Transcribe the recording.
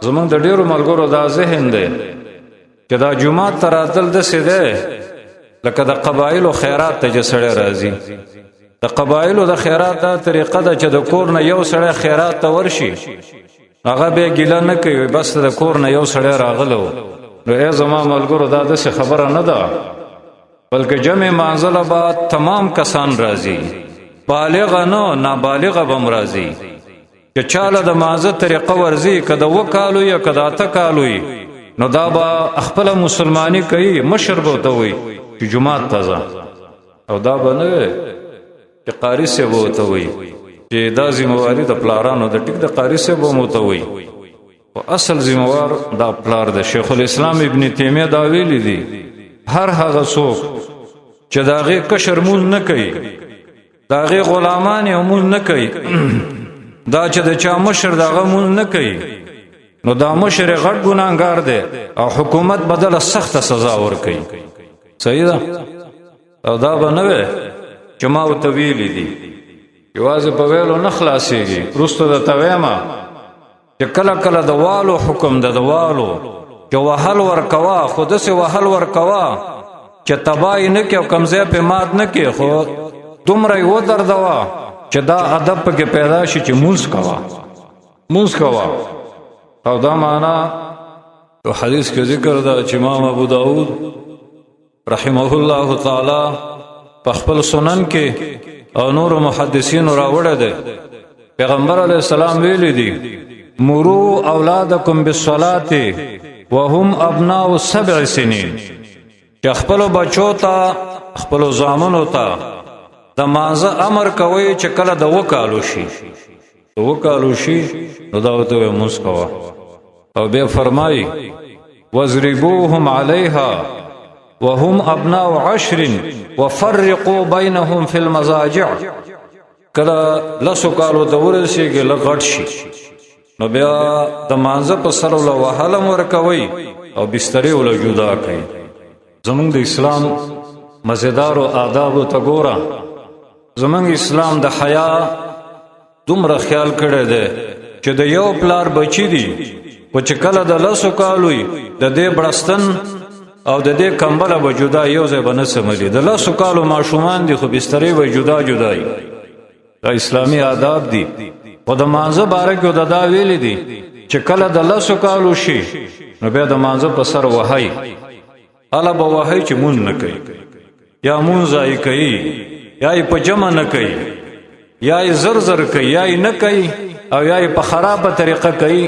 زمونږ د ډیرو ملګرو دا ذهن دی چې دا جمعات ته راتل داسې دی لکه د قبایلو خیرات ته چې سړی راځي. د قبایلو د خیرات دا طریقه ده چې د کور نه یو سړی خیرات ته ورشي، هغه بیا ګیله نه کوي، بس د کور نه یو سړی راغلو. نو ای زما ملګرو دا داسې خبره نه ده، بلکې جمع منزله به تمام کسان راځي، بالغه نه نابالغه به هم راځي. که چاله د مازه طریقه ورځي، که د 2 کالو یا که د 8 کالو وي، نو دا به خپله مسلماني کوي، مشر به ورته وایي چې جومات ته ځه. او دا به نه وي چې قاري صاحب به ورته وایي چې دا ذمواري د پلارانو د ټیک د قاري صاحب به هم ورته وایي، خو اصل ذموار دا پلار د شیخ الاسلام ابن تیمیه دا ویلي دي هر هغه څوک چې د هغې کشر مونځ نه کوي، د هغې غلامان یې مونځ نه کوي، دا چې د چا مشر د هغه مونځ نه کوي، نو دا مشر غټ ګناهګار دی او حکومت بدله سخته سزا ورکوي. صحیح ده؟ او دا به نه وي چې ما ورته ویلي دي، یوازې په ویلو نه خلاصېږي. وروسته درته ویمه چې کله کله د والو حکم ده، د والو چې وهل ورکوه، خو داسې وهل ورکوه چې تباه یې نه کړي او کوم ځای پې مات نه کړي، خو دومره یې ودردوه چې دا ادب پکې پیدا شي چې مونځ کوه. او دا معنا په حدیث کې ذکر ده چې امام ابو داود رحمه الله تعالی په خپل سنن کې او نور محدثینو راوړی دی، پیغمبر علیه السلام ویلی دي مرو اولادکم بالصلاة وهم ابناء 7 سنین، چې خپلو بچو ته خپلو زامنو ته د مانځه امر کوي چې کله د 2 کالو شي، د 2 کالو شي نو دا ورته وایي مونځ کوه. او بیا فرمایي واضربوهم علیها وهم ابناء 10 وفرقوا بینهم فی المضاجع. کله 10 کالو ته ورسېږي لږ غټ شي نو بیا د مانځه په سر وله وهلم ورکوي او بسترې وله جدا کوي. زمونږ د اسلام مزیدارو آدابو ته ګوره، زمونږ اسلام د حیا دومره خیال کړی دی چې د یو پلار بچی دي، خو چې کله د 10 کالو وي د دې بړستن او د دې کمبله به جدا یو ځای به نه سملي. د 10 کالو ماشومان دي خو بسترې به جدا جدا وي. دا اسلامي آداب دي. خو د مانځه باره کې د دا ویلي دي چې کله د 10 کالو شي نو بیا د مانځه په سر وهئ، هله به وهئ چې مونځ نه کوي، یا مونځ ضایع کوي، یا یې په جمع نه کوي، یا یې زر کوي، یا یې نه کوي، او یا یې په خرابه طریقه کوي.